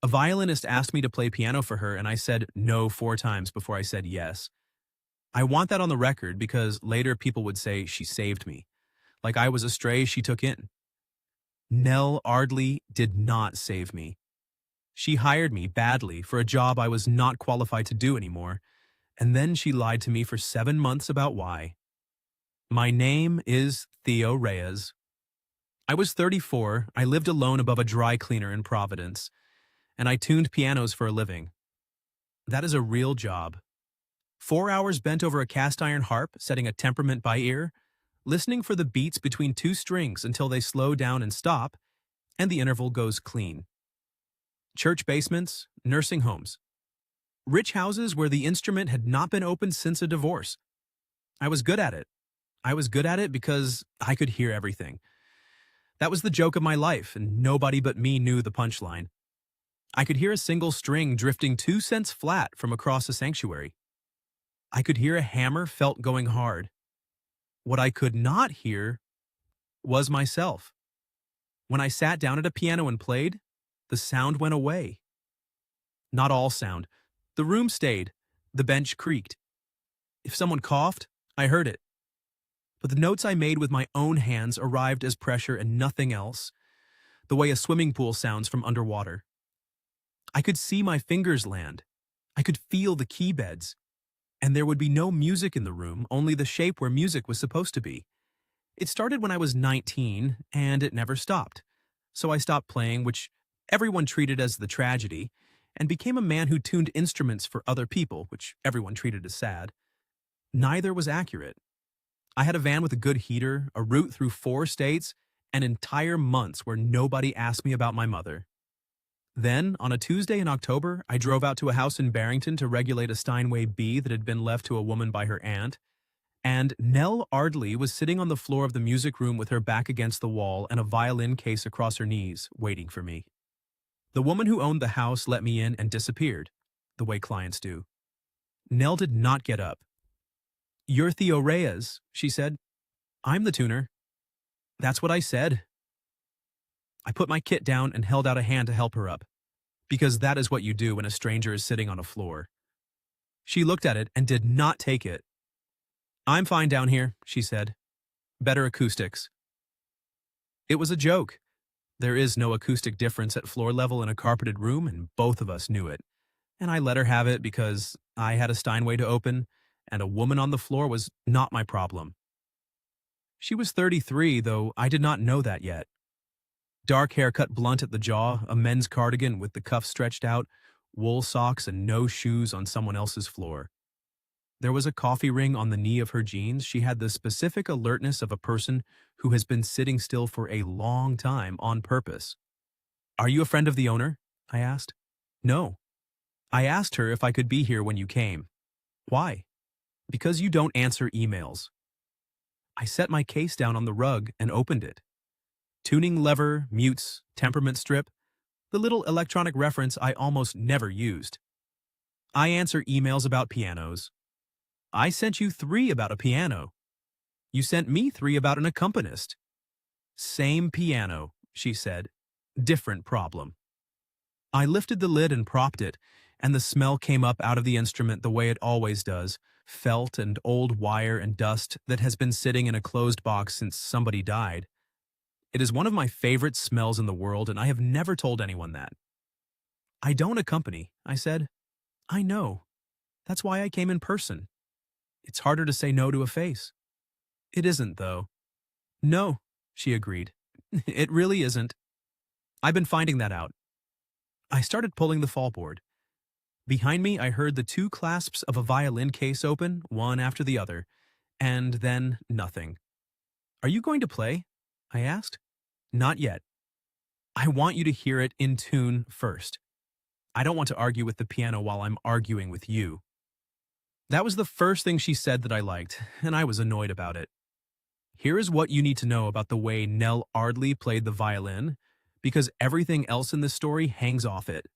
A violinist asked me to play piano for her, and I said no 4 times before I said yes. I want that on the record because later people would say she saved me, like I was a stray she took in. Nell Ardley did not save me. She hired me badly for a job I was not qualified to do anymore, and then she lied to me for 7 months about why. My name is Theo Reyes. I was 34, I lived alone above a dry cleaner in Providence, and I tuned pianos for a living. That is a real job. 4 hours bent over a cast iron harp, setting a temperament by ear, listening for the beats between two strings until they slow down and stop, and the interval goes clean. Church basements, nursing homes. Rich houses where the instrument had not been opened since a divorce. I was good at it. I was good at it because I could hear everything. That was the joke of my life, and nobody but me knew the punchline. I could hear a single string drifting 2 cents flat from across a sanctuary. I could hear a hammer felt going hard. What I could not hear was myself. When I sat down at a piano and played, the sound went away. Not all sound. The room stayed. The bench creaked. If someone coughed, I heard it. But the notes I made with my own hands arrived as pressure and nothing else, the way a swimming pool sounds from underwater. I could see my fingers land. I could feel the key beds. And there would be no music in the room, only the shape where music was supposed to be. It started when I was 19, and it never stopped. So I stopped playing, which everyone treated as the tragedy, and became a man who tuned instruments for other people, which everyone treated as sad. Neither was accurate. I had a van with a good heater, a route through 4 states, and entire months where nobody asked me about my mother. Then, on a Tuesday in October, I drove out to a house in Barrington to regulate a Steinway B that had been left to a woman by her aunt, and Nell Ardley was sitting on the floor of the music room with her back against the wall and a violin case across her knees, waiting for me. The woman who owned the house let me in and disappeared, the way clients do. Nell did not get up. "You're Theo Reyes," she said. "I'm the tuner." That's what I said. I put my kit down and held out a hand to help her up, because that is what you do when a stranger is sitting on a floor. She looked at it and did not take it. "I'm fine down here," she said. "Better acoustics." It was a joke. There is no acoustic difference at floor level in a carpeted room, and both of us knew it. And I let her have it because I had a Steinway to open, and a woman on the floor was not my problem. She was 33, though I did not know that yet. Dark hair cut blunt at the jaw, a men's cardigan with the cuffs stretched out, wool socks and no shoes on someone else's floor. There was a coffee ring on the knee of her jeans. She had the specific alertness of a person who has been sitting still for a long time on purpose. "Are you a friend of the owner?" I asked. "No." I asked her if I could be here when you came. "Why?" "Because you don't answer emails." I set my case down on the rug and opened it. Tuning lever, mutes, temperament strip, the little electronic reference I almost never used. I answer emails about pianos. I sent you 3 about a piano. You sent me 3 about an accompanist. "Same piano," she said. "Different problem." I lifted the lid and propped it, and the smell came up out of the instrument the way it always does, felt and old wire and dust that has been sitting in a closed box since somebody died. It is one of my favorite smells in the world, and I have never told anyone that. "I don't accompany," I said. "I know. That's why I came in person. It's harder to say no to a face." "It isn't, though." "No," she agreed. "It really isn't. I've been finding that out." I started pulling the fallboard. Behind me, I heard the 2 clasps of a violin case open, one after the other, and then nothing. "Are you going to play?" I asked. "Not yet. I want you to hear it in tune first. I don't want to argue with the piano while I'm arguing with you." That was the first thing she said that I liked, and I was annoyed about it. Here is what you need to know about the way Nell Ardley played the violin, because everything else in this story hangs off it.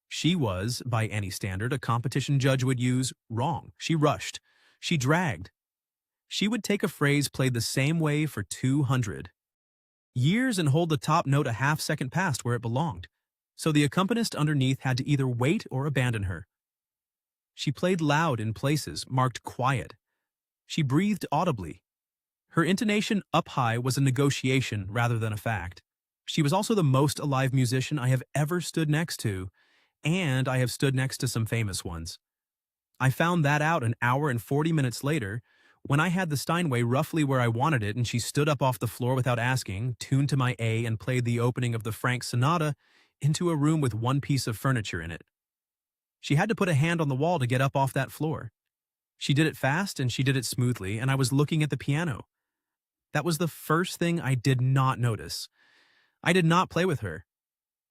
She was, by any standard a competition judge would use, wrong. She rushed. She dragged. She would take a phrase played the same way for 200 years and hold the top note a half second past where it belonged. so the accompanist underneath had to either wait or abandon her. She played loud in places marked quiet. She breathed audibly. Her intonation up high was a negotiation rather than a fact. She was also the most alive musician I have ever stood next to, and I have stood next to some famous ones. I found that out an hour and 40 minutes later when I had the Steinway roughly where I wanted it and she stood up off the floor without asking, tuned to my A and played the opening of the Frank Sonata into a room with one piece of furniture in it. She had to put a hand on the wall to get up off that floor. She did it fast and she did it smoothly, and I was looking at the piano. That was the first thing I did not notice. I did not play with her.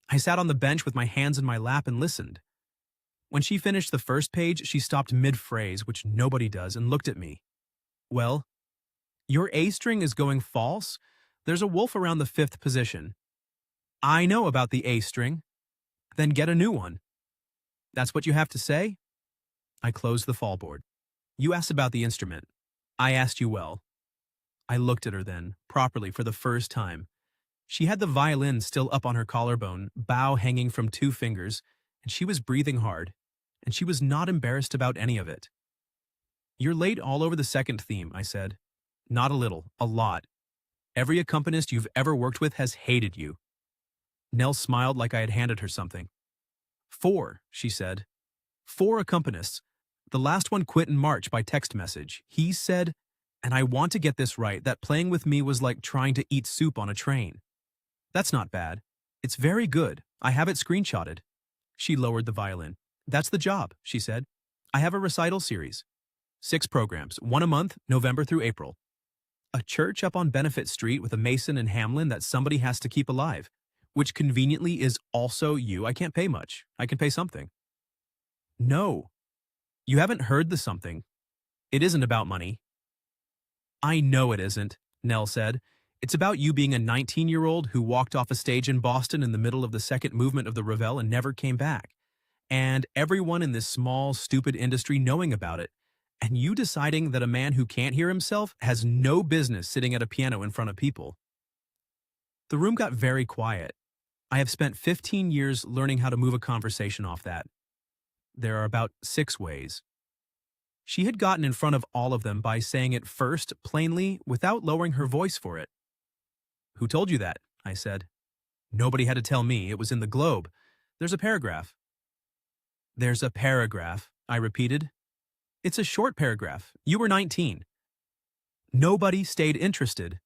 I sat on the bench with my hands in my lap and listened. When she finished the first page, she stopped mid-phrase, which nobody does, and looked at me. Well, your A string is going false. There's a wolf around the fifth position. I know about the A string. Then get a new one. That's what you have to say? I closed the fallboard. You asked about the instrument. I asked you well. I looked at her then, properly for the first time. She had the violin still up on her collarbone, bow hanging from 2 fingers, and she was breathing hard, and she was not embarrassed about any of it. You're late all over the second theme, I said. Not a little, a lot. Every accompanist you've ever worked with has hated you. Nell smiled like I had handed her something. 4, she said. 4 accompanists. The last one quit in March by text message. He said, and I want to get this right, that playing with me was like trying to eat soup on a train. That's not bad. It's very good. I have it screenshotted. She lowered the violin. That's the job, she said. I have a recital series. 6 programs, 1 a month, November through April. A church up on Benefit Street with a Mason and Hamlin that somebody has to keep alive, which conveniently is also you. I can't pay much. I can pay something. No. You haven't heard the something. It isn't about money. I know it isn't, Nell said. It's about you being a 19-year-old who walked off a stage in Boston in the middle of the second movement of the Ravel and never came back. And everyone in this small, stupid industry knowing about it. And you deciding that a man who can't hear himself has no business sitting at a piano in front of people. The room got very quiet. I have spent 15 years learning how to move a conversation off that. There are about 6 ways. She had gotten in front of all of them by saying it first, plainly, without lowering her voice for it. Who told you that? I said. Nobody had to tell me. It was in the Globe. There's a paragraph. There's a paragraph, I repeated. It's a short paragraph. You were 19. Nobody stayed interested.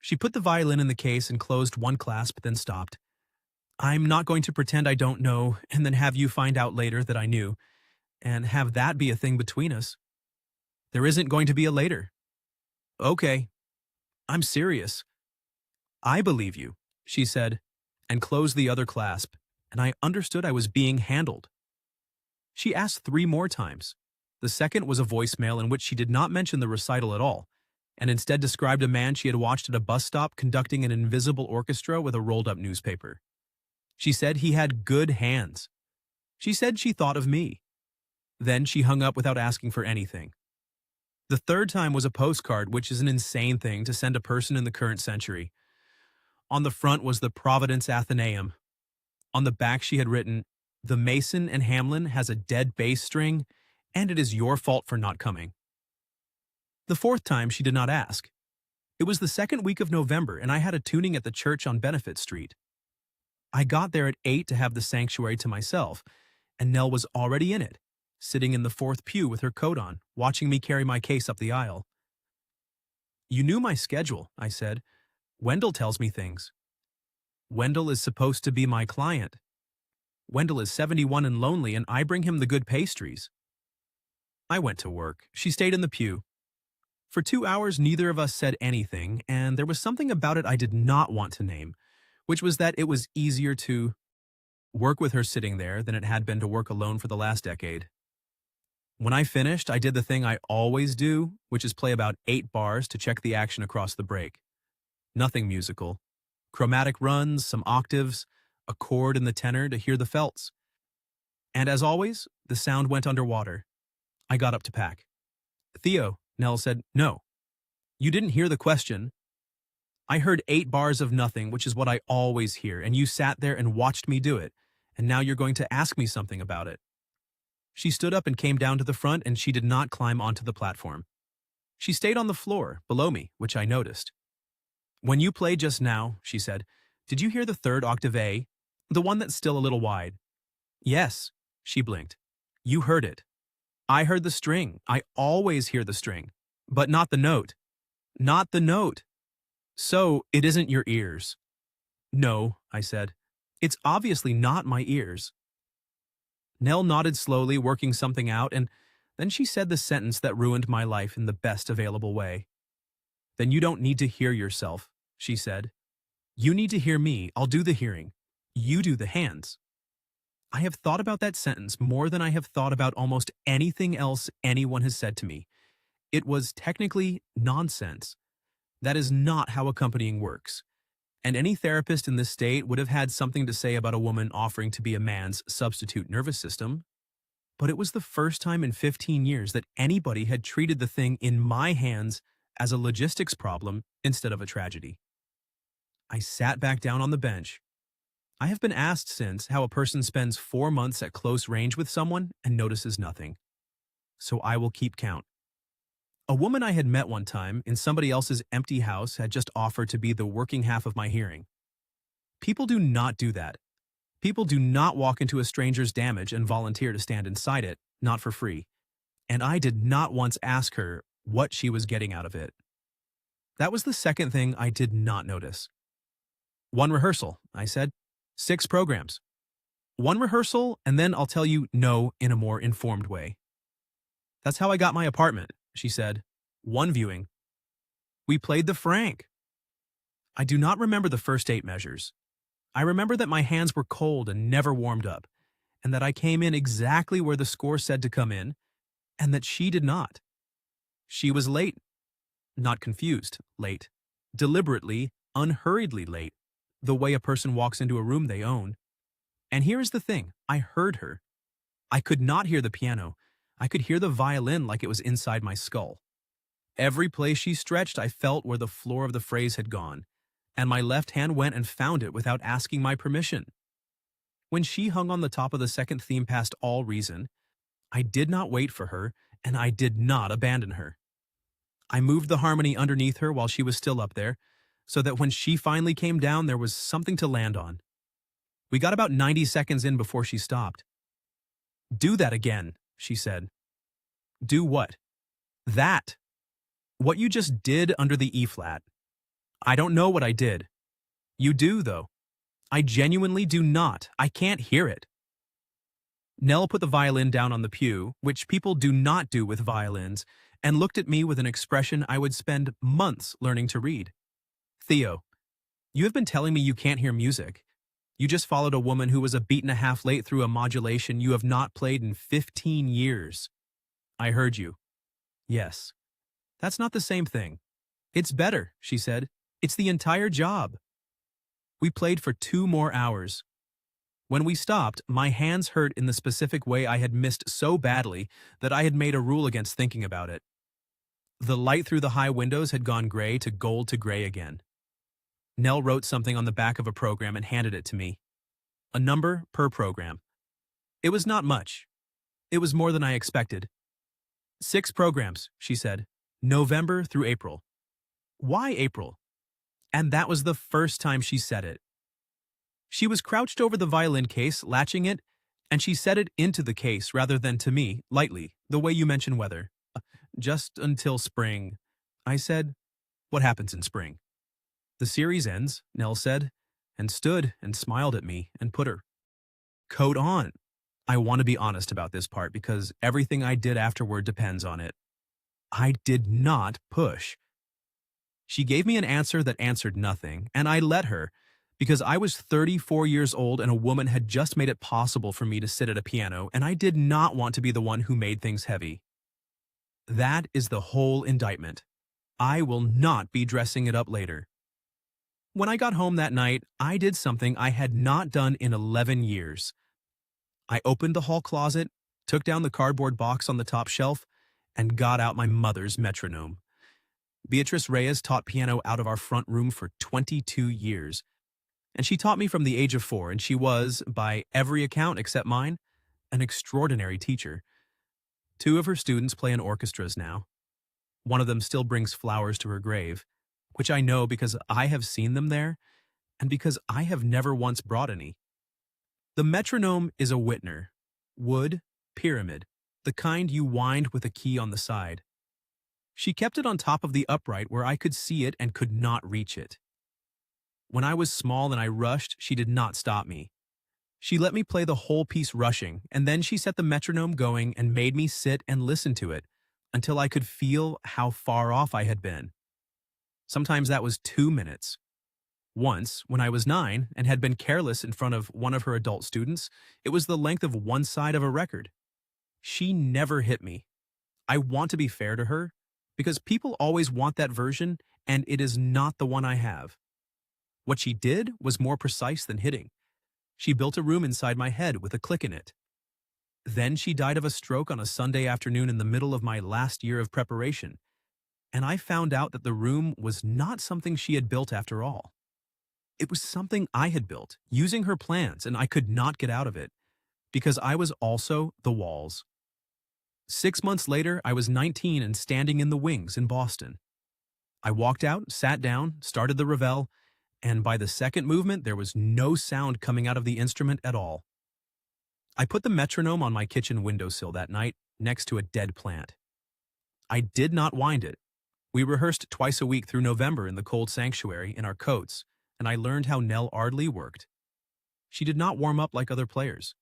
She put the violin in the case and closed one clasp, then stopped. I'm not going to pretend I don't know and then have you find out later that I knew, and have that be a thing between us. There isn't going to be a later. Okay. I'm serious. I believe you, she said, and closed the other clasp, and I understood I was being handled. She asked 3 more times. The second was a voicemail in which she did not mention the recital at all, and instead described a man she had watched at a bus stop conducting an invisible orchestra with a rolled-up newspaper. She said he had good hands. She said she thought of me. Then she hung up without asking for anything. The third time was a postcard, which is an insane thing to send a person in the current century. On the front was the Providence Athenaeum. On the back she had written, "The Mason and Hamlin has a dead bass string, and it is your fault for not coming." The fourth time she did not ask. It was the second week of November, and I had a tuning at the church on Benefit Street. I got there at 8 to have the sanctuary to myself, and Nell was already in it, sitting in the 4th pew with her coat on, watching me carry my case up the aisle. You knew my schedule, I said. Wendell tells me things. Wendell is supposed to be my client. Wendell is 71 and lonely, and I bring him the good pastries. I went to work. She stayed in the pew. For 2 hours, neither of us said anything, and there was something about it I did not want to name, which was that it was easier to work with her sitting there than it had been to work alone for the last decade. When I finished, I did the thing I always do, which is play about 8 bars to check the action across the break. Nothing musical. Chromatic runs, some octaves, a chord in the tenor to hear the felts. And as always, the sound went underwater. I got up to pack. Theo, Nell said, no. You didn't hear the question. I heard 8 bars of nothing, which is what I always hear, and you sat there and watched me do it, and now you're going to ask me something about it." She stood up and came down to the front, and she did not climb onto the platform. She stayed on the floor, below me, which I noticed. "When you played just now," she said, "did you hear the third octave A? The one that's still a little wide?" "Yes," she blinked. "You heard it. I heard the string. I always hear the string. But not the note. Not the note. So, it isn't your ears." "No," I said. "It's obviously not my ears." Nell nodded slowly, working something out, and then she said the sentence that ruined my life in the best available way. "Then you don't need to hear yourself," she said. "You need to hear me. I'll do the hearing. You do the hands." I have thought about that sentence more than I have thought about almost anything else anyone has said to me. It was technically nonsense. That is not how accompanying works. And any therapist in this state would have had something to say about a woman offering to be a man's substitute nervous system. But it was the first time in 15 years that anybody had treated the thing in my hands as a logistics problem instead of a tragedy. I sat back down on the bench. I have been asked since how a person spends 4 months at close range with someone and notices nothing. So I will keep count. A woman I had met one time in somebody else's empty house had just offered to be the working half of my hearing. People do not do that. People do not walk into a stranger's damage and volunteer to stand inside it, not for free. And I did not once ask her what she was getting out of it. That was the second thing I did not notice. "1 rehearsal," I said. 6 programs. 1 rehearsal, and then I'll tell you no in a more informed way. "That's how I got my apartment," she said. 1 viewing. "We played the Frank." I do not remember the first 8 measures. I remember that my hands were cold and never warmed up, and that I came in exactly where the score said to come in, and that she did not. She was late. Not confused, late. Deliberately, unhurriedly late, the way a person walks into a room they own. And here is the thing, I heard her. I could not hear the piano. I could hear the violin like it was inside my skull. Every place she stretched, I felt where the floor of the phrase had gone, and my left hand went and found it without asking my permission. When she hung on the top of the second theme past all reason, I did not wait for her, and I did not abandon her. I moved the harmony underneath her while she was still up there, so that when she finally came down, there was something to land on. We got about 90 seconds in before she stopped. "Do that again," she said. "Do what?" "That. What you just did under the E-flat." "I don't know what I did." "You do, though." "I genuinely do not. I can't hear it." Nell put the violin down on the pew, which people do not do with violins, and looked at me with an expression I would spend months learning to read. "Theo, you have been telling me you can't hear music. You just followed a woman who was a beat and a half late through a modulation you have not played in 15 years. "I heard you." "Yes." "That's not the same thing." "It's better," she said. "It's the entire job." We played for 2 more hours. When we stopped, my hands hurt in the specific way I had missed so badly that I had made a rule against thinking about it. The light through the high windows had gone gray to gold to gray again. Nell wrote something on the back of a program and handed it to me. A number per program. It was not much. It was more than I expected. 6 programs, she said. November through April. Why April? And that was the first time she said it. She was crouched over the violin case, latching it, and she said it into the case rather than to me, lightly, the way you mention weather. "Just until spring." I said, "What happens in spring?" "The series ends," Nell said, and stood and smiled at me and put her coat on. I want to be honest about this part because everything I did afterward depends on it. I did not push. She gave me an answer that answered nothing, and I let her, because I was 34 years old and a woman had just made it possible for me to sit at a piano, and I did not want to be the one who made things heavy. That is the whole indictment. I will not be dressing it up later. When I got home that night, I did something I had not done in 11 years. I opened the hall closet, took down the cardboard box on the top shelf, and got out my mother's metronome. Beatrice Reyes taught piano out of our front room for 22 years, and she taught me from the age of 4, and she was, by every account except mine, an extraordinary teacher. 2 of her students play in orchestras now. One of them still brings flowers to her grave, which I know because I have seen them there and because I have never once brought any. The metronome is a Whitner, wood, pyramid, the kind you wind with a key on the side. She kept it on top of the upright where I could see it and could not reach it. When I was small and I rushed, she did not stop me. She let me play the whole piece rushing, and then she set the metronome going and made me sit and listen to it until I could feel how far off I had been. Sometimes that was 2 minutes. Once, when I was 9 and had been careless in front of one of her adult students, it was the length of one side of a record. She never hit me. I want to be fair to her, because people always want that version, and it is not the one I have. What she did was more precise than hitting. She built a room inside my head with a click in it. Then she died of a stroke on a Sunday afternoon in the middle of my last year of preparation, and I found out that the room was not something she had built after all. It was something I had built, using her plans, and I could not get out of it, because I was also the walls. 6 months later, I was 19 and standing in the wings in Boston. I walked out, sat down, started the Ravel, and by the second movement, there was no sound coming out of the instrument at all. I put the metronome on my kitchen windowsill that night, next to a dead plant. I did not wind it. We rehearsed twice a week through November in the cold sanctuary in our coats, and I learned how Nell Ardley worked. She did not warm up like other players.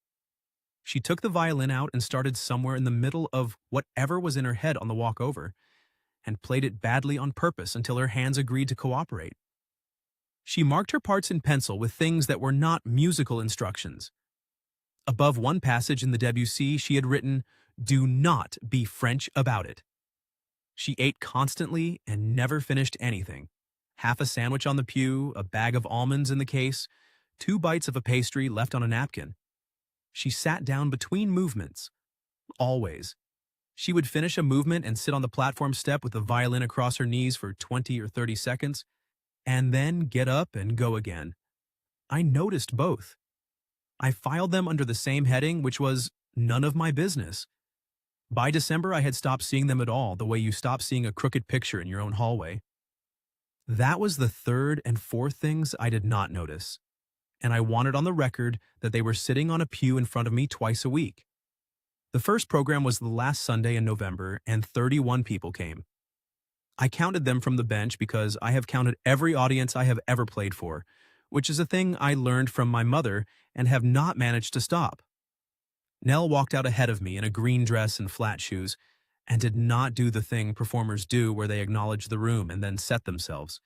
She took the violin out and started somewhere in the middle of whatever was in her head on the walk over, and played it badly on purpose until her hands agreed to cooperate. She marked her parts in pencil with things that were not musical instructions. Above one passage in the Debussy, she had written, "Do not be French about it." She ate constantly and never finished anything. Half a sandwich on the pew, a bag of almonds in the case, 2 bites of a pastry left on a napkin. She sat down between movements. Always. She would finish a movement and sit on the platform step with the violin across her knees for 20 or 30 seconds, and then get up and go again. I noticed both. I filed them under the same heading, which was none of my business. By December, I had stopped seeing them at all, the way you stop seeing a crooked picture in your own hallway. That was the third and fourth things I did not notice, and I wanted on the record that they were sitting on a pew in front of me twice a week. The first program was the last Sunday in November, and 31 people came. I counted them from the bench because I have counted every audience I have ever played for, which is a thing I learned from my mother and have not managed to stop. Nell walked out ahead of me in a green dress and flat shoes, and did not do the thing performers do where they acknowledge the room and then set themselves.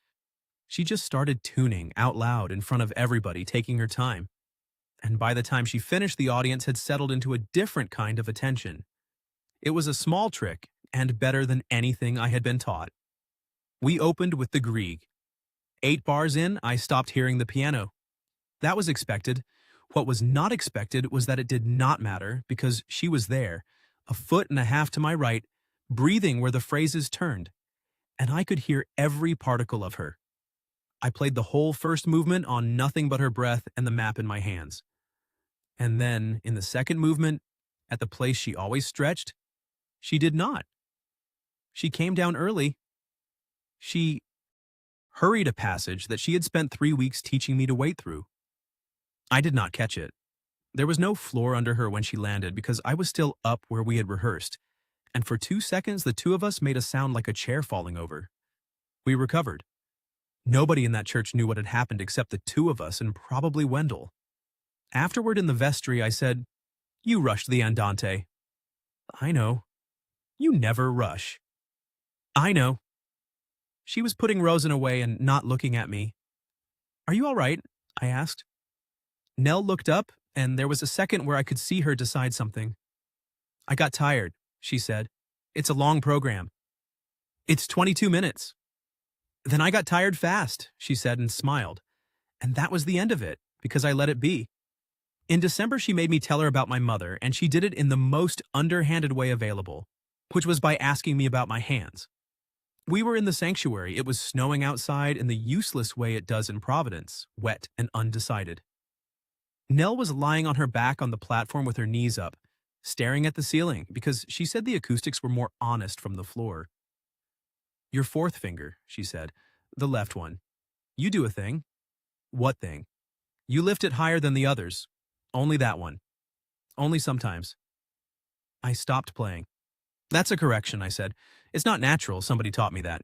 She just started tuning out loud in front of everybody, taking her time. And by the time she finished, the audience had settled into a different kind of attention. It was a small trick, and better than anything I had been taught. We opened with the Grieg. 8 bars in, I stopped hearing the piano. That was expected. What was not expected was that it did not matter because she was there, a foot and a half to my right, breathing where the phrases turned, and I could hear every particle of her. I played the whole first movement on nothing but her breath and the map in my hands. And then, in the second movement, at the place she always stretched, she did not. She came down early. She hurried a passage that she had spent 3 weeks teaching me to wait through. I did not catch it. There was no floor under her when she landed because I was still up where we had rehearsed, and for 2 seconds the two of us made a sound like a chair falling over. We recovered. Nobody in that church knew what had happened except the two of us and probably Wendell. Afterward in the vestry I said, "You rushed the Andante." "I know." "You never rush." "I know." She was putting Rosen away and not looking at me. "Are you all right?" I asked. Nell looked up, and there was a second where I could see her decide something. "I got tired," she said. "It's a long program." "It's 22 minutes." "Then I got tired fast," she said and smiled. And that was the end of it, because I let it be. In December, she made me tell her about my mother, and she did it in the most underhanded way available, which was by asking me about my hands. We were in the sanctuary. It was snowing outside in the useless way it does in Providence, wet and undecided. Nell was lying on her back on the platform with her knees up, staring at the ceiling because she said the acoustics were more honest from the floor. Your fourth finger, she said. The left one. You do a thing. What thing? You lift it higher than the others. Only that one. Only sometimes. I stopped playing. That's a correction, I said. It's not natural, somebody taught me that.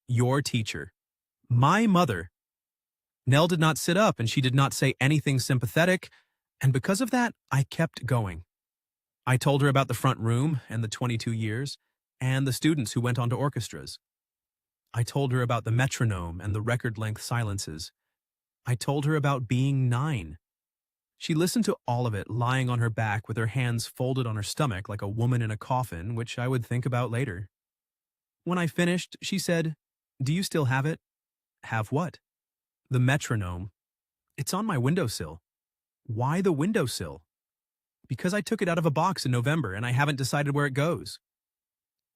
Your teacher. My mother. Nell did not sit up and she did not say anything sympathetic, and because of that, I kept going. I told her about the front room and the 22 years, and the students who went on to orchestras. I told her about the metronome and the record-length silences. I told her about being 9. She listened to all of it lying on her back with her hands folded on her stomach like a woman in a coffin, which I would think about later. When I finished, she said, "Do you still have it?" Have what? The metronome. It's on my windowsill. Why the windowsill? Because I took it out of a box in November and I haven't decided where it goes.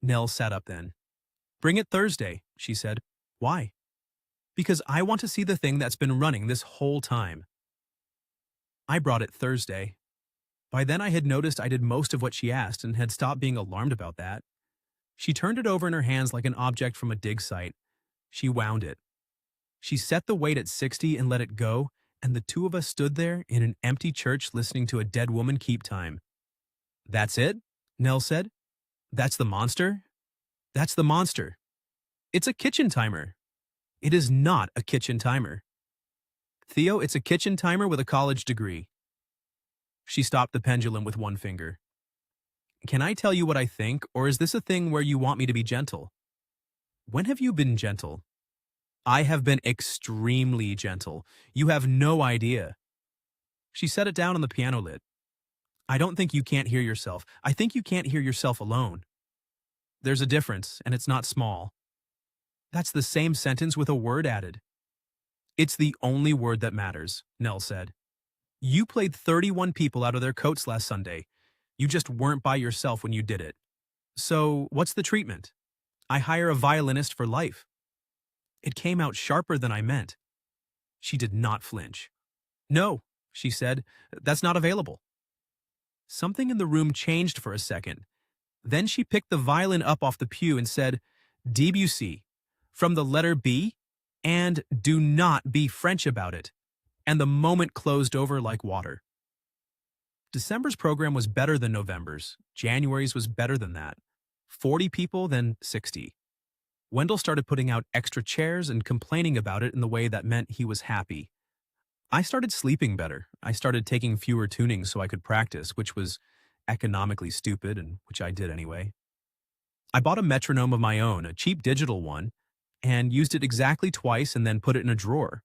Nell sat up then. Bring it Thursday, she said. Why? Because I want to see the thing that's been running this whole time. I brought it Thursday. By then I had noticed I did most of what she asked and had stopped being alarmed about that. She turned it over in her hands like an object from a dig site. She wound it. She set the weight at 60 and let it go, and the two of us stood there in an empty church listening to a dead woman keep time. That's it? Nell said. That's the monster? That's the monster. It's a kitchen timer. It is not a kitchen timer. Theo, it's a kitchen timer with a college degree. She stopped the pendulum with one finger. Can I tell you what I think, or is this a thing where you want me to be gentle? When have you been gentle? I have been extremely gentle. You have no idea. She set it down on the piano lid. I don't think you can't hear yourself. I think you can't hear yourself alone. There's a difference, and it's not small. That's the same sentence with a word added. It's the only word that matters, Nell said. You played 31 people out of their coats last Sunday. You just weren't by yourself when you did it. So, what's the treatment? I hire a violinist for life. It came out sharper than I meant. She did not flinch. No, she said, that's not available. Something in the room changed for a second. Then she picked the violin up off the pew and said, Debussy, from the letter B, and do not be French about it. And the moment closed over like water. December's program was better than November's. January's was better than that. 40 people, then 60. Wendell started putting out extra chairs and complaining about it in the way that meant he was happy. I started sleeping better. I started taking fewer tunings so I could practice, which was economically stupid, and which I did anyway. I bought a metronome of my own, a cheap digital one, and used it exactly twice and then put it in a drawer.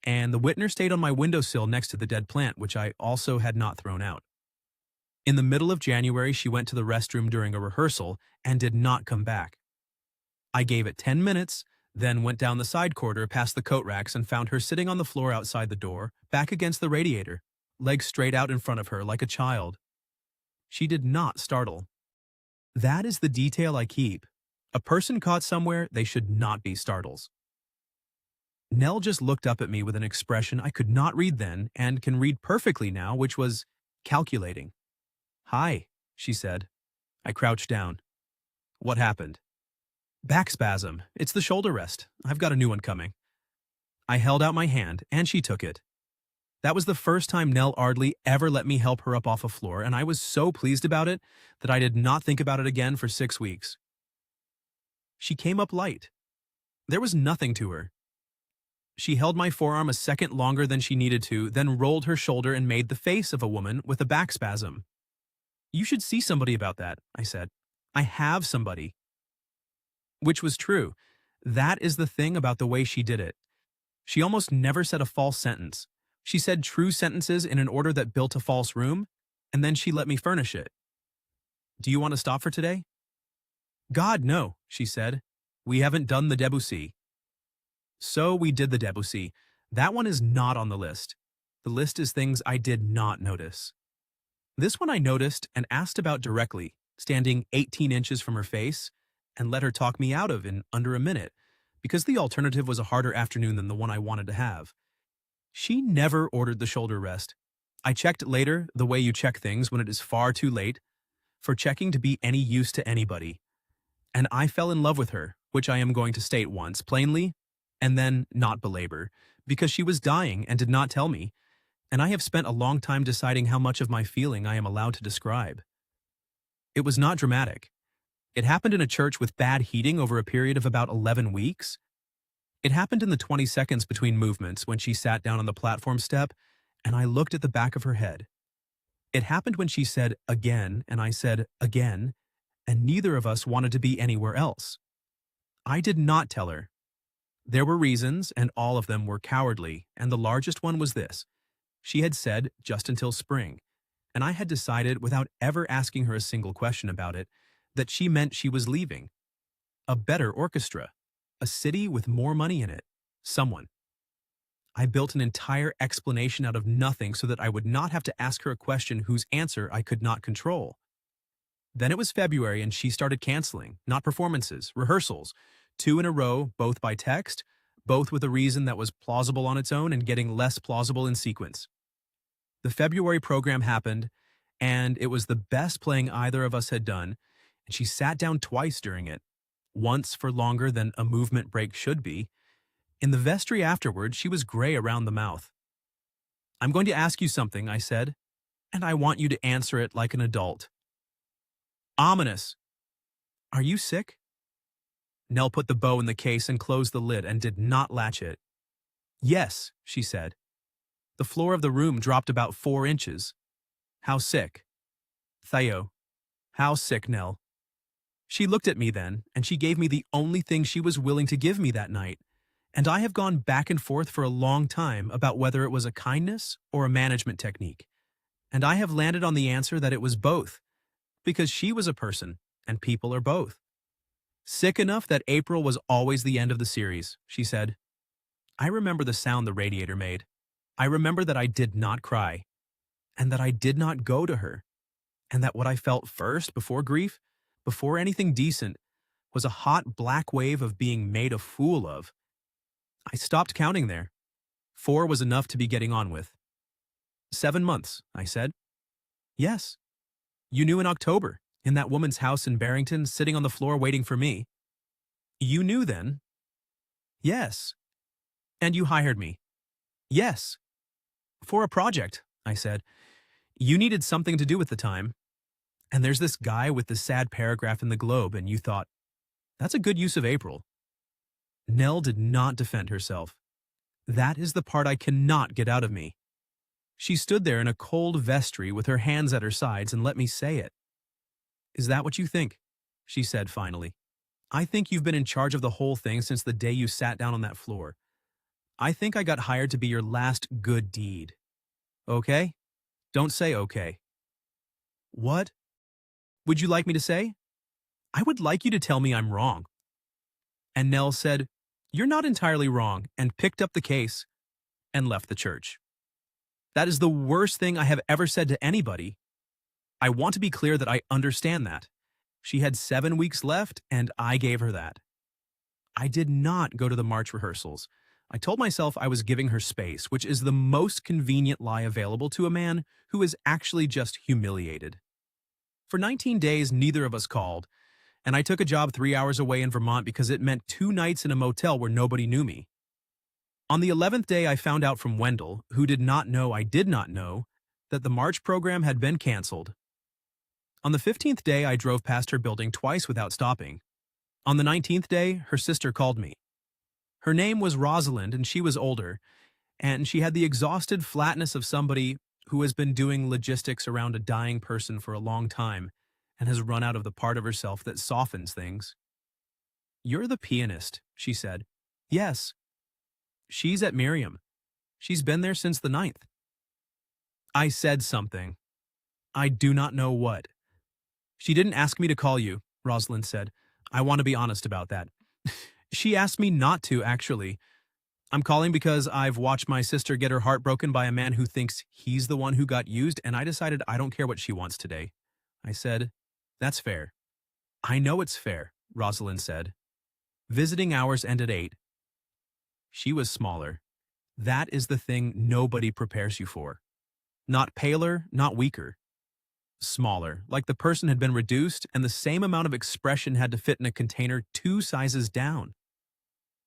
And the Whitner stayed on my windowsill next to the dead plant, which I also had not thrown out. In the middle of January, she went to the restroom during a rehearsal and did not come back. I gave it 10 minutes, then went down the side corridor past the coat racks and found her sitting on the floor outside the door, back against the radiator, legs straight out in front of her like a child. She did not startle. That is the detail I keep. A person caught somewhere they should not be startles. Nell just looked up at me with an expression I could not read then and can read perfectly now, which was calculating. Hi, she said. I crouched down. What happened? Back spasm. It's the shoulder rest. I've got a new one coming. I held out my hand, and she took it. That was the first time Nell Ardley ever let me help her up off a floor, and I was so pleased about it that I did not think about it again for 6 weeks. She came up light. There was nothing to her. She held my forearm a second longer than she needed to, then rolled her shoulder and made the face of a woman with a back spasm. You should see somebody about that, I said. I have somebody. Which was true. That is the thing about the way she did it. She almost never said a false sentence. She said true sentences in an order that built a false room, and then she let me furnish it. Do you want to stop for today? God, no, she said. We haven't done the Debussy. So we did the Debussy. That one is not on the list. The list is things I did not notice. This one I noticed and asked about directly, standing 18 inches from her face, and let her talk me out of in under a minute, because the alternative was a harder afternoon than the one I wanted to have. She never ordered the shoulder rest. I checked it later, the way you check things when it is far too late, for checking to be any use to anybody. And I fell in love with her, which I am going to state once, plainly, and then not belabor, because she was dying and did not tell me, and I have spent a long time deciding how much of my feeling I am allowed to describe. It was not dramatic. It happened in a church with bad heating over a period of about 11 weeks. It happened in the 20 seconds between movements when she sat down on the platform step, and I looked at the back of her head. It happened when she said again, and I said again, and neither of us wanted to be anywhere else. I did not tell her. There were reasons, and all of them were cowardly, and the largest one was this. She had said just until spring, and I had decided, without ever asking her a single question about it, that she meant she was leaving. A better orchestra. A city with more money in it. Someone. I built an entire explanation out of nothing so that I would not have to ask her a question whose answer I could not control. Then it was February and she started canceling, not performances, rehearsals, 2 in a row, both by text, both with a reason that was plausible on its own and getting less plausible in sequence. The February program happened, and it was the best playing either of us had done, and she sat down twice during it, once for longer than a movement break should be. In the vestry afterward, she was gray around the mouth. "I'm going to ask you something," I said, "and I want you to answer it like an adult." "Ominous. Are you sick?" Nell put the bow in the case and closed the lid and did not latch it. "Yes," she said. The floor of the room dropped about 4 inches. "How sick?" "Theo. How sick, Nell?" She looked at me then, and she gave me the only thing she was willing to give me that night, and I have gone back and forth for a long time about whether it was a kindness or a management technique, and I have landed on the answer that it was both, because she was a person, and people are both. "Sick enough that April was always the end of the series," she said. I remember the sound the radiator made. I remember that I did not cry, and that I did not go to her, and that what I felt first, before grief, before anything decent, was a hot black wave of being made a fool of. I stopped counting there. 4 was enough to be getting on with. 7 months, I said. "Yes. You knew in October, in that woman's house in Barrington, sitting on the floor waiting for me." "You knew then?" "Yes." "And you hired me?" "Yes." "For a project," I said. "You needed something to do at the time. And there's this guy with the sad paragraph in the Globe, and you thought, that's a good use of April." Nell did not defend herself. That is the part I cannot get out of me. She stood there in a cold vestry with her hands at her sides and let me say it. "Is that what you think?" she said finally. "I think you've been in charge of the whole thing since the day you sat down on that floor. I think I got hired to be your last good deed. Okay? Don't say okay." "What would you like me to say?" "I would like you to tell me I'm wrong." And Nell said, "You're not entirely wrong," and picked up the case and left the church. That is the worst thing I have ever said to anybody. I want to be clear that I understand that. She had 7 weeks left, and I gave her that. I did not go to the March rehearsals. I told myself I was giving her space, which is the most convenient lie available to a man who is actually just humiliated. For 19 days, neither of us called, and I took a job 3 hours away in Vermont because it meant 2 nights in a motel where nobody knew me. On the 11th day, I found out from Wendell, who did not know I did not know, that the March program had been canceled. On the 15th day, I drove past her building twice without stopping. On the 19th day, her sister called me. Her name was Rosalind, and she was older, and she had the exhausted flatness of somebody who has been doing logistics around a dying person for a long time and has run out of the part of herself that softens things. "You're the pianist," she said. "Yes." "She's at Miriam. She's been there since the 9th. I said something. I do not know what. "She didn't ask me to call you," Rosalind said. "I want to be honest about that." "She asked me not to, actually. I'm calling because I've watched my sister get her heart broken by a man who thinks he's the one who got used, and I decided I don't care what she wants today." I said, "That's fair." "I know it's fair," Rosalind said. Visiting hours end at 8. She was smaller. That is the thing nobody prepares you for. Not paler, not weaker. Smaller, like the person had been reduced and the same amount of expression had to fit in a container 2 sizes down.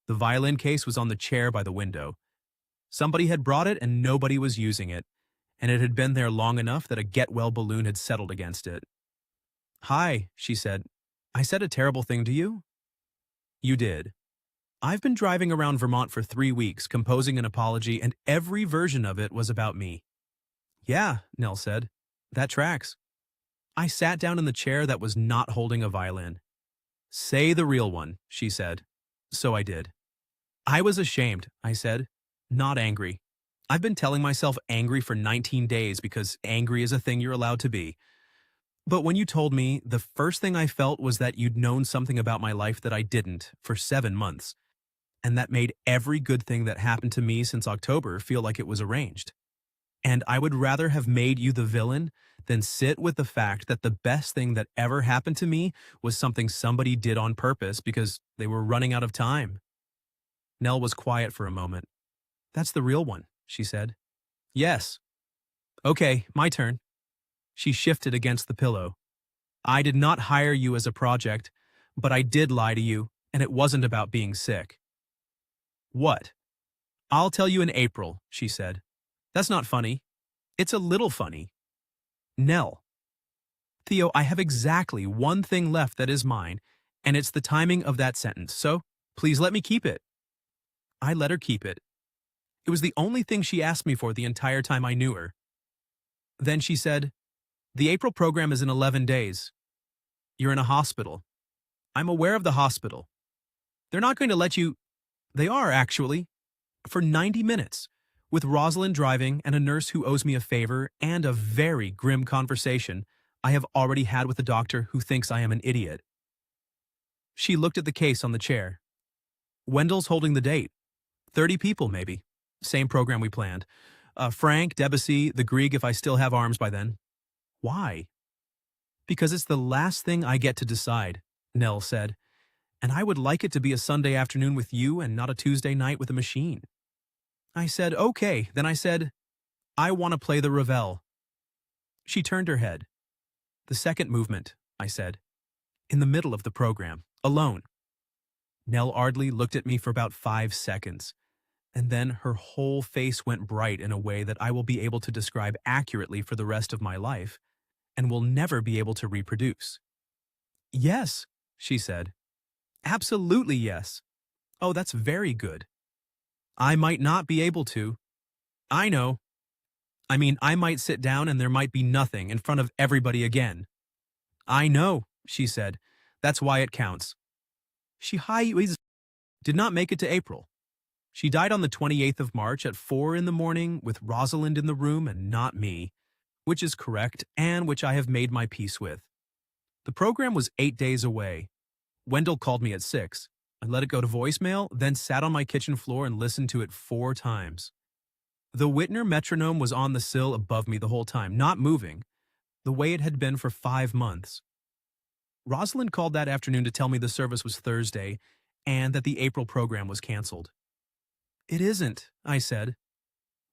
The violin case was on the chair by the window. Somebody had brought it and nobody was using it, and it had been there long enough that a get-well balloon had settled against it. "Hi," she said. "I said a terrible thing to you?" "You did. I've been driving around Vermont for 3 weeks, composing an apology, and every version of it was about me." "Yeah," Nell said. "That tracks." I sat down in the chair that was not holding a violin. "Say the real one," she said. So I did. "I was ashamed," I said. "Not angry. I've been telling myself angry for 19 days because angry is a thing you're allowed to be. But when you told me, the first thing I felt was that you'd known something about my life that I didn't for 7 months. And that made every good thing that happened to me since October feel like it was arranged. And I would rather have made you the villain than sit with the fact that the best thing that ever happened to me was something somebody did on purpose because they were running out of time." Nell was quiet for a moment. "That's the real one," she said. "Yes." "Okay, my turn." She shifted against the pillow. "I did not hire you as a project, but I did lie to you, and it wasn't about being sick." "What?" "I'll tell you in April," she said. "That's not funny. It's a little funny." "Nell." "Theo, I have exactly one thing left that is mine, and it's the timing of that sentence, so please let me keep it." I let her keep it. It was the only thing she asked me for the entire time I knew her. Then she said, "The April program is in 11 days. You're in a hospital." "I'm aware of the hospital. They're not going to let you—" "They are, actually. For 90 minutes. With Rosalind driving and a nurse who owes me a favor and a very grim conversation I have already had with a doctor who thinks I am an idiot." She looked at the case on the chair. "Wendell's holding the date. 30 people, maybe. Same program we planned. Frank, Debussy, the Grieg if I still have arms by then." "Why?" "Because it's the last thing I get to decide," Nell said. "And I would like it to be a Sunday afternoon with you and not a Tuesday night with a machine." I said, "Okay." Then I said, "I want to play the Ravel." She turned her head. "The second movement," I said. "In the middle of the program. Alone." Nell Ardley looked at me for about 5 seconds, and then her whole face went bright in a way that I will be able to describe accurately for the rest of my life, and will never be able to reproduce. "Yes," she said. "Absolutely yes." "Oh, that's very good." "I might not be able to." "I know. I mean, I might sit down and there might be nothing in front of everybody again." "I know," she said. "That's why it counts." She did not make it to April. She died on the 28th of March at 4 in the morning with Rosalind in the room and not me, which is correct and which I have made my peace with. The program was 8 days away. Wendell called me at 6. I let it go to voicemail, then sat on my kitchen floor and listened to it 4 times. The Whitner metronome was on the sill above me the whole time, not moving, the way it had been for 5 months. Rosalind called that afternoon to tell me the service was Thursday and that the April program was canceled. "It isn't," I said.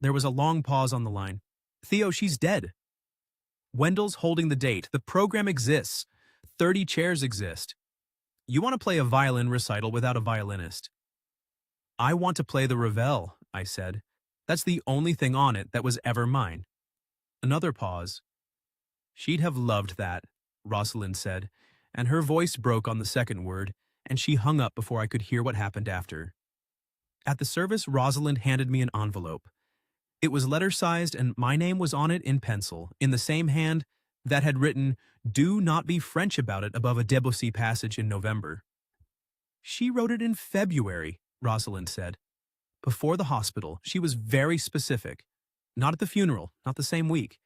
There was a long pause on the line. "Theo, she's dead." "Wendell's holding the date. The program exists. 30 chairs exist. You want to play a violin recital without a violinist." "I want to play the Ravel," I said. "That's the only thing on it that was ever mine." Another pause. "She'd have loved that," Rosalind said, and her voice broke on the second word, and she hung up before I could hear what happened after. At the service, Rosalind handed me an envelope. It was letter-sized, and my name was on it in pencil, in the same hand that had written, "Do not be French about it," above a Debussy passage in November. "She wrote it in February," Rosalind said. "Before the hospital. She was very specific. Not at the funeral, not the same week.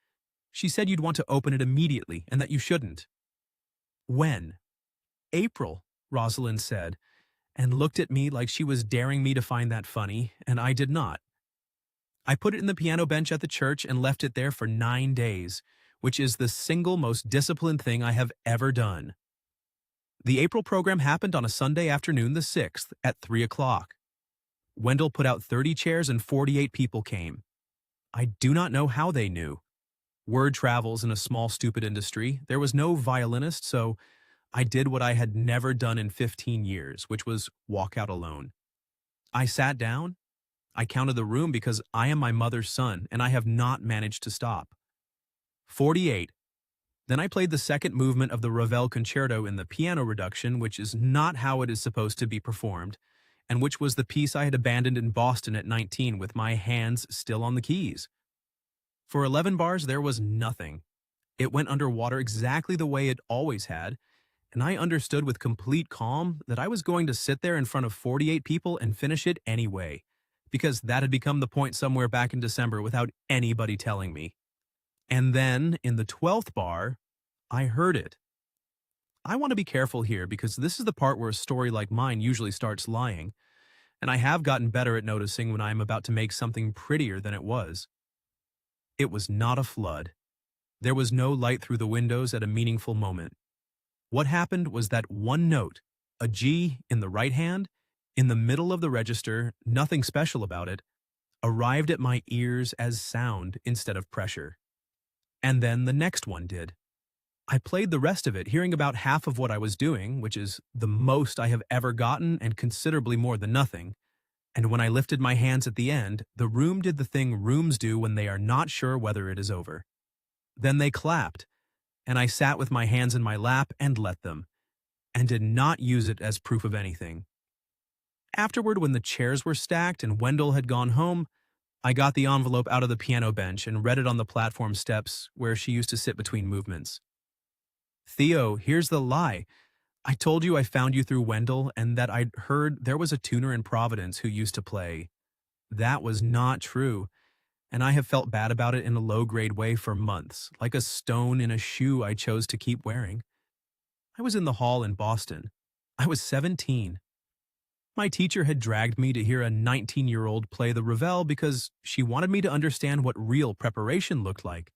She said you'd want to open it immediately and that you shouldn't." "When?" "April," Rosalind said, and looked at me like she was daring me to find that funny, and I did not. "I put it in the piano bench at the church and left it there for 9 days, which is the single most disciplined thing I have ever done." The April program happened on a Sunday afternoon the 6th at 3 o'clock. Wendell put out 30 chairs and 48 people came. I do not know how they knew. Word travels in a small, stupid industry. There was no violinist, so I did what I had never done in 15 years, which was walk out alone. I sat down. I counted the room because I am my mother's son, and I have not managed to stop. 48. Then I played the second movement of the Ravel Concerto in the piano reduction, which is not how it is supposed to be performed, and which was the piece I had abandoned in Boston at 19 with my hands still on the keys. For 11 bars, there was nothing. It went underwater exactly the way it always had, and I understood with complete calm that I was going to sit there in front of 48 people and finish it anyway, because that had become the point somewhere back in December without anybody telling me. And then, in the 12th bar, I heard it. I want to be careful here because this is the part where a story like mine usually starts lying, and I have gotten better at noticing when I am about to make something prettier than it was. It was not a flood. There was no light through the windows at a meaningful moment. What happened was that one note, a G in the right hand, in the middle of the register, nothing special about it, arrived at my ears as sound instead of pressure. And then the next one did. I played the rest of it, hearing about half of what I was doing, which is the most I have ever gotten and considerably more than nothing. And when I lifted my hands at the end, the room did the thing rooms do when they are not sure whether it is over. Then they clapped, and I sat with my hands in my lap and let them, and did not use it as proof of anything. Afterward, when the chairs were stacked and Wendell had gone home, I got the envelope out of the piano bench and read it on the platform steps where she used to sit between movements. Theo, here's the lie. I told you I found you through Wendell and that I'd heard there was a tuner in Providence who used to play. That was not true, and I have felt bad about it in a low-grade way for months, like a stone in a shoe I chose to keep wearing. I was in the hall in Boston. I was 17. My teacher had dragged me to hear a 19-year-old play the Ravel because she wanted me to understand what real preparation looked like.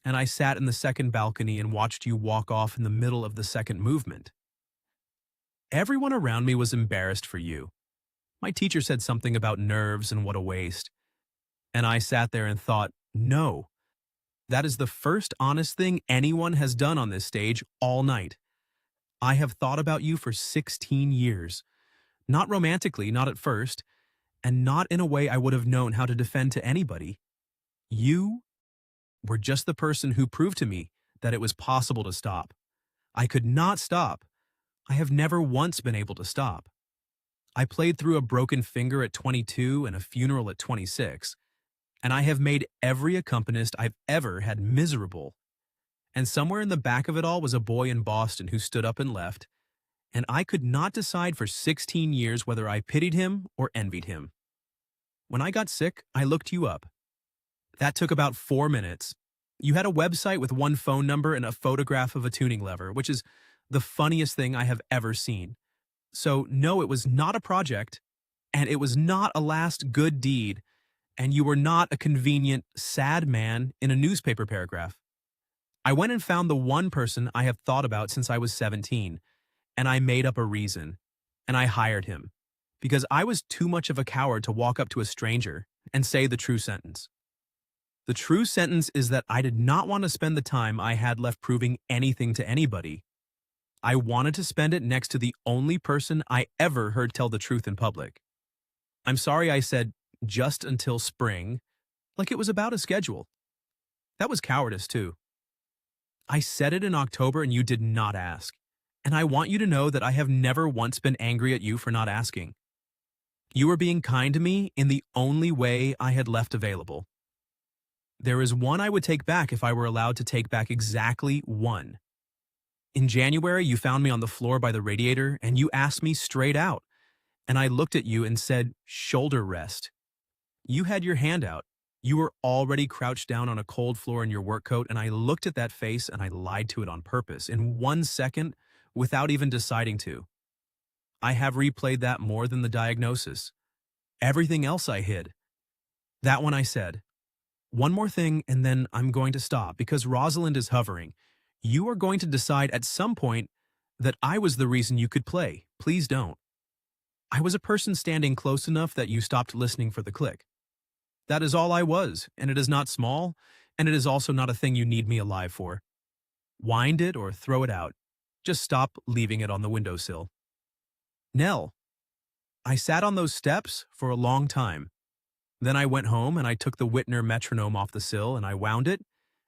And I sat in the second balcony and watched you walk off in the middle of the second movement. Everyone around me was embarrassed for you. My teacher said something about nerves and what a waste. And I sat there and thought, no, that is the first honest thing anyone has done on this stage all night. I have thought about you for 16 years. Not romantically, not at first, and not in a way I would have known how to defend to anybody. You were just the person who proved to me that it was possible to stop. I could not stop. I have never once been able to stop. I played through a broken finger at 22 and a funeral at 26, and I have made every accompanist I've ever had miserable. And somewhere in the back of it all was a boy in Boston who stood up and left, and I could not decide for 16 years whether I pitied him or envied him. When I got sick, I looked you up. That took about 4 minutes. You had a website with one phone number and a photograph of a tuning lever, which is the funniest thing I have ever seen. So no, it was not a project, and it was not a last good deed, and you were not a convenient, sad man in a newspaper paragraph. I went and found the one person I have thought about since I was 17, and I made up a reason, and I hired him, because I was too much of a coward to walk up to a stranger and say the true sentence. The true sentence is that I did not want to spend the time I had left proving anything to anybody. I wanted to spend it next to the only person I ever heard tell the truth in public. I'm sorry I said just until spring, like it was about a schedule. That was cowardice too. I said it in October and you did not ask. And I want you to know that I have never once been angry at you for not asking. You were being kind to me in the only way I had left available. There is one I would take back if I were allowed to take back exactly one. In January, you found me on the floor by the radiator and you asked me straight out. And I looked at you and said, shoulder rest. You had your hand out. You were already crouched down on a cold floor in your work coat, and I looked at that face and I lied to it on purpose in 1 second without even deciding to. I have replayed that more than the diagnosis. Everything else I hid. That one I said. One more thing and then I'm going to stop because Rosalind is hovering. You are going to decide at some point That I was the reason you could play. Please don't. I was a person standing close enough that you stopped listening for the click. That is all I was, and it is not small, and it is also not a thing you need me alive for. Wind it or throw it out. Just stop leaving it on the windowsill. Nell, I sat on those steps for a long time. Then I went home and I took the Whitner metronome off the sill and I wound it,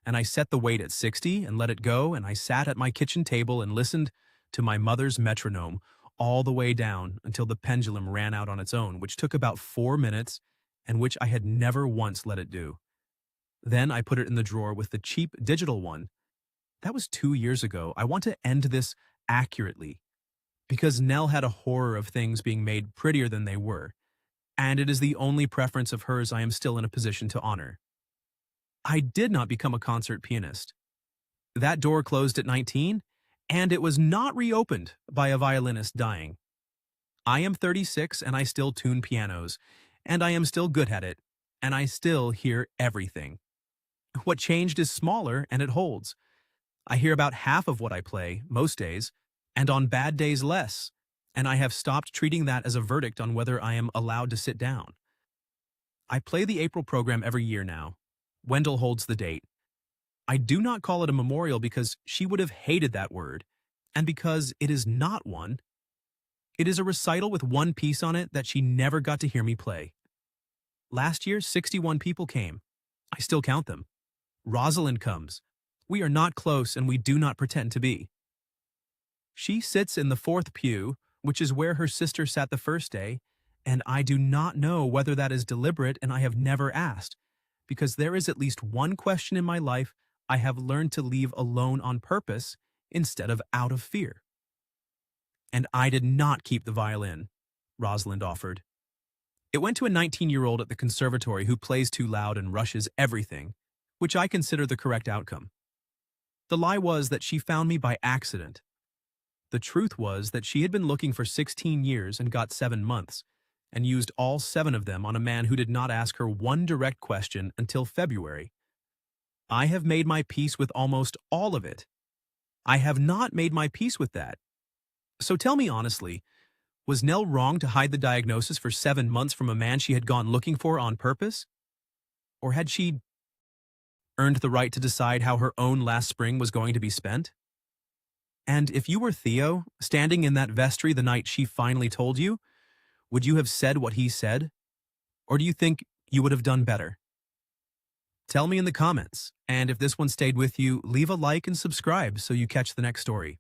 and I set the weight at 60 and let it go, and I sat at my kitchen table and listened to my mother's metronome all the way down until the pendulum ran out on its own, which took about 4 minutes and which I had never once let it do. Then I put it in the drawer with the cheap digital one. That was 2 years ago. I want to end this accurately because Nell had a horror of things being made prettier than they were, and it is the only preference of hers I am still in a position to honor. I did not become a concert pianist. That door closed at 19, and it was not reopened by a violinist dying. I am 36 and I still tune pianos, and I am still good at it, and I still hear everything. What changed is smaller and it holds. I hear about half of what I play, most days, and on bad days less, and I have stopped treating that as a verdict on whether I am allowed to sit down. I play the April program every year now. Wendell holds the date. I do not call it a memorial because she would have hated that word, and because it is not one. It is a recital with one piece on it that she never got to hear me play. Last year, 61 people came. I still count them. Rosalind comes. We are not close and we do not pretend to be. She sits in the fourth pew, which is where her sister sat the first day, and I do not know whether that is deliberate, and I have never asked, because there is at least one question in my life I have learned to leave alone on purpose instead of out of fear. And I did not keep the violin, Rosalind offered. It went to a 19-year-old at the conservatory who plays too loud and rushes everything, which I consider the correct outcome. The lie was that she found me by accident. The truth was that she had been looking for 16 years and got 7 months, and used all 7 of them on a man who did not ask her one direct question until February. I have made my peace with almost all of it. I have not made my peace with that. So tell me honestly, was Nell wrong to hide the diagnosis for 7 months from a man she had gone looking for on purpose? Or had she earned the right to decide how her own last spring was going to be spent? And if you were Theo, standing in that vestry the night she finally told you, would you have said what he said? Or do you think you would have done better? Tell me in the comments, and if this one stayed with you, leave a like and subscribe so you catch the next story.